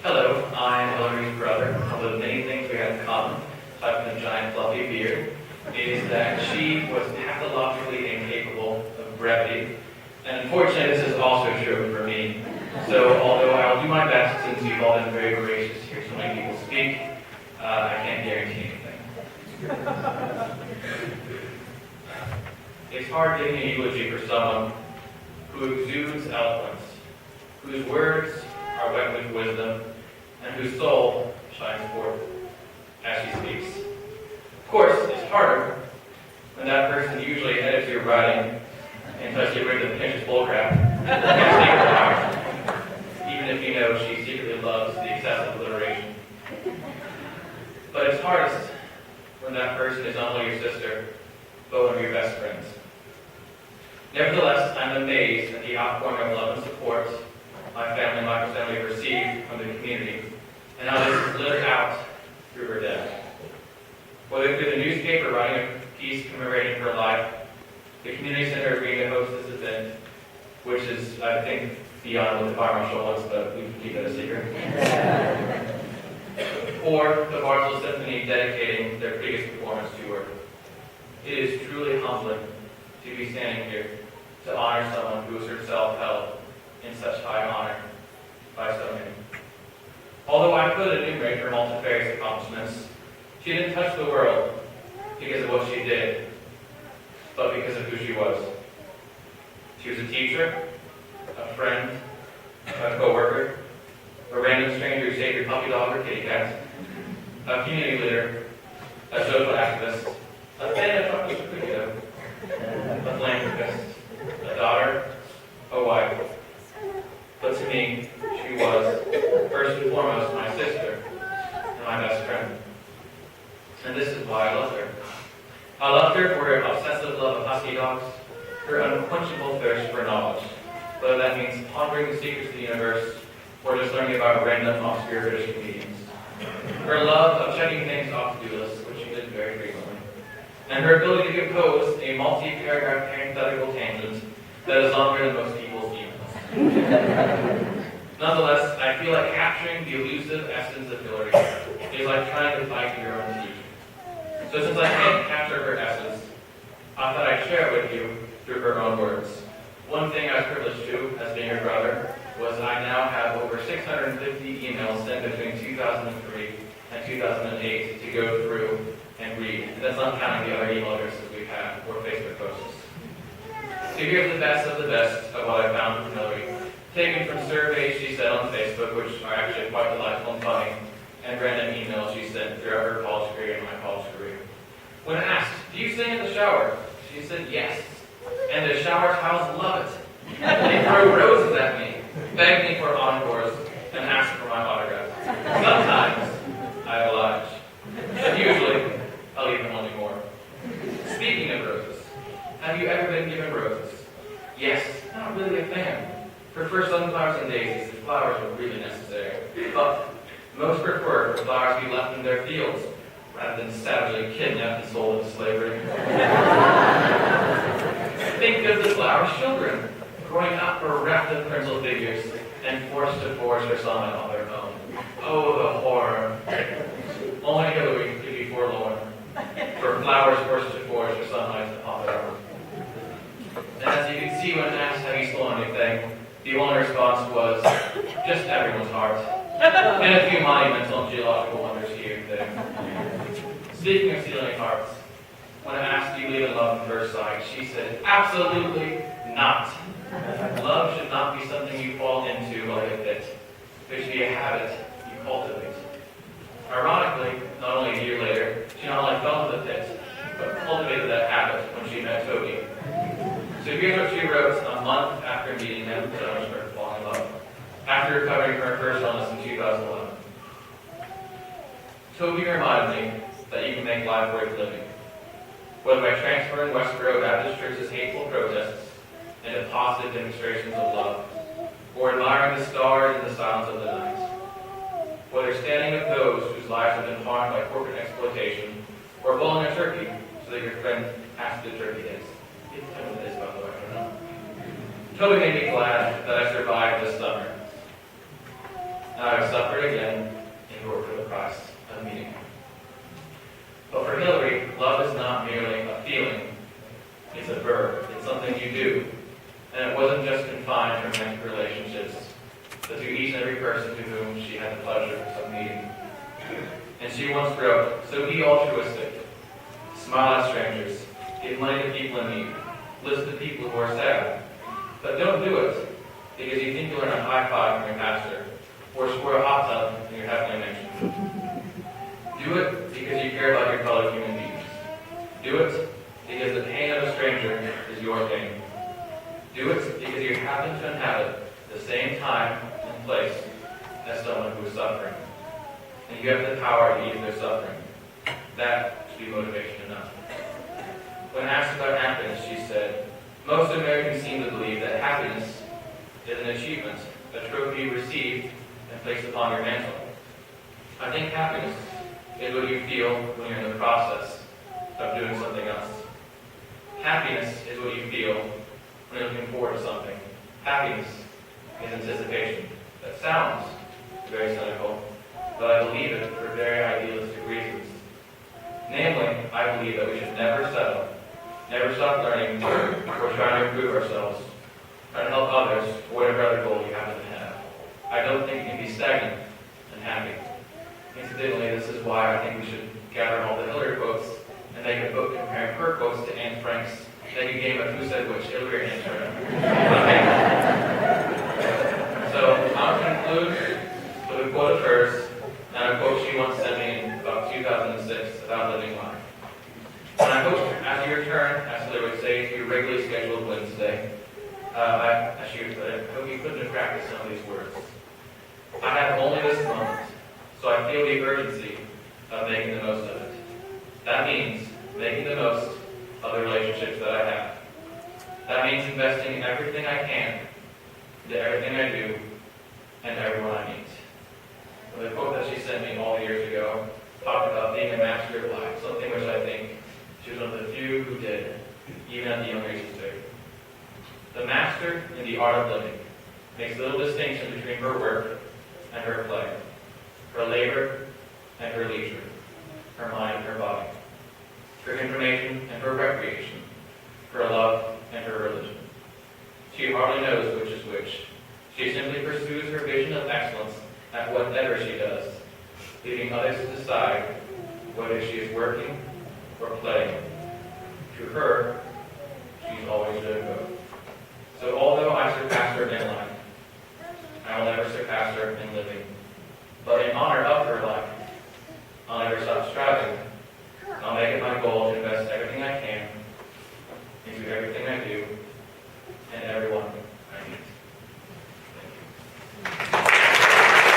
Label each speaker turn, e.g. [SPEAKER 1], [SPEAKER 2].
[SPEAKER 1] Hello, I'm Hilary's brother. One of the many things we have in common, aside from the giant fluffy beard, is that she was pathologically incapable of brevity. And unfortunately, this is also true for me. So although I'll do my best, since you've all been very gracious to hear so many people speak, I can't guarantee anything. It's hard giving a eulogy for someone who exudes eloquence, whose words are wet with wisdom, and whose soul shines forth as she speaks. Of course, it's harder when that person usually edits your writing and tries to get rid of the pretentious bullcrap even if you know she secretly loves the excessive alliteration. But it's hardest when that person is not only your sister, but one of your best friends. Nevertheless, I'm amazed at the outpouring of love and support my family and my family received from the community, and how this is lived out through her death. Whether through the newspaper writing a piece commemorating her life, the community center agreeing to host this event, which is, I think, beyond what the fire marshal wants, but we can keep that a secret. Or the Barcelona Symphony dedicating their biggest performance to her. It is truly humbling to be standing here to honor someone who is herself held in such high honor by so many. Although I could enumerate her multifarious accomplishments, she didn't touch the world because of what she did, but because of who she was. She was a teacher, a friend, a co-worker, a random stranger who saved your puppy dog or kitty cat, a community leader, a social activist, a fan of chocolate cookie dough, a philanthropist, a daughter, a wife. But to me, she was, first and foremost, my sister and my best friend. And this is why I loved her. I loved her for her obsessive love of husky dogs, her unquenchable thirst for knowledge, whether that means pondering the secrets of the universe or just learning about random obscure British comedians. Her love of checking things off to-do lists, which she did very frequently. And her ability to compose a multi-paragraph parenthetical tangent that is longer than most people's emails. Nonetheless, I feel like capturing the elusive essence of Hilary is like trying to fight your own teeth. So since I can't capture her essence, I thought I'd share it with you through her own words. One thing I was privileged to, as being her brother, was I now have over 650 emails sent between 2003 and 2008 to go through and read. And that's not counting the other email addresses we've had or Facebook posts. So here's the best of what I found from Hilary, taken from surveys she sent on Facebook, which are actually quite delightful and funny, and random emails she sent throughout her college career and my college career. When asked, "Do you sing in the shower?" she said, "Yes. And the shower towels love it. They throw roses at me, beg me for encores, and ask for my autograph. Sometimes I oblige, but usually I'll leave them wanting more." Speaking of roses, have you ever been given roses? Yes, not really a fan. Prefer sunflowers and daisies if flowers are really necessary. But most prefer for flowers to be left in their fields rather than savagely kidnapped and sold into slavery. Think of the flower's children growing up bereft of pencil figures and forced to forge their summit on their own. Oh, the horror. Only Hilary could be forlorn, for flowers forced to forge their sunlight on their own. And as you can see when asked, "Have you stolen anything?" the only response was, "Just everyone's heart." And a few monumental and geological wonders here and there. Speaking of stealing hearts, when asked, "Do you believe in love at first sight?" she said, "Absolutely not. Love should not be something you fall into like a fit. It should be a habit you cultivate." Ironically, not only a year later, she not only fell into the pit, but cultivated that habit when she met Toby. So here's what she wrote a month after meeting him, so I started falling in love, after recovering from her first illness in 2011. "Toby reminded me that you can make life worth living, whether by transferring Westboro Baptist Church's hateful protests into positive demonstrations of love, or admiring the stars in the silence of the night. Whether standing with those whose lives have been harmed by corporate exploitation, or bowling a turkey so that your friend has to do turkey days." It's kind of this, by the way, I don't know. Toby made me glad that I survived this summer. and I have suffered again in order for the price of meeting him. But for Hilary, love is not merely a feeling. It's a verb. It's something you do. And it wasn't just confined to romantic relationships, but to each and every person to whom she had the pleasure of meeting. And she once wrote, "So be altruistic. Smile at strangers. Give money to people in need. Listen to people who are sad. But don't do it because you think you'll earn a high five from your pastor or score a hot tub in your heavenly mansion. Do it because you care about your fellow human beings. Do it because the pain of a stranger is your pain. Do it because you happen to inhabit the same time and place as someone who is suffering. And you have the power to ease their suffering. That should be motivation enough." When asked about happiness, she said, "Most Americans seem to believe that happiness is an achievement, a trophy received and placed upon your mantle. I think happiness is what you feel when you're in the process of doing something else. Happiness is what you feel when you're looking forward to something. Happiness is anticipation." That sounds very cynical, but I believe it for very idealistic reasons. Namely, I believe that we should never settle, never stop learning, or trying to improve ourselves, try to help others, or whatever other goal you happen to have. I don't think you can be stagnant and happy. Incidentally, this is why I think we should gather all the Hilary quotes and make a book comparing her quotes to Anne Frank's, make a game of who said which, Hilary and Anne. So I'll conclude with a quote of hers, and a quote she once sent me in about 2006 about living life. And I hope as you return, as Hilary would say, to your regularly scheduled Wednesday, I hope you put into practice some of these words. I have only this moment, so I feel the urgency of making the most of it. That means making the most of the relationships that I have. That means investing everything I can into everything I do and everyone I meet." The quote that she sent me all years ago talked about being a master of life, something which I think she was one of the few who did, even at the young age of 30. The master in the art of living makes little distinction between her work and her play, her labor and her leisure, her mind and her body, her information and her recreation, her love and her religion. She hardly knows which is which. She simply pursues her vision of excellence at whatever she does, leaving others to decide whether she is working or playing. To her, she's always doing both. So although I surpass her in life, I will never surpass her in living. But in honor of her life, I'll never stop striving. I'll make it my goal to invest everything I can into everything I do and everyone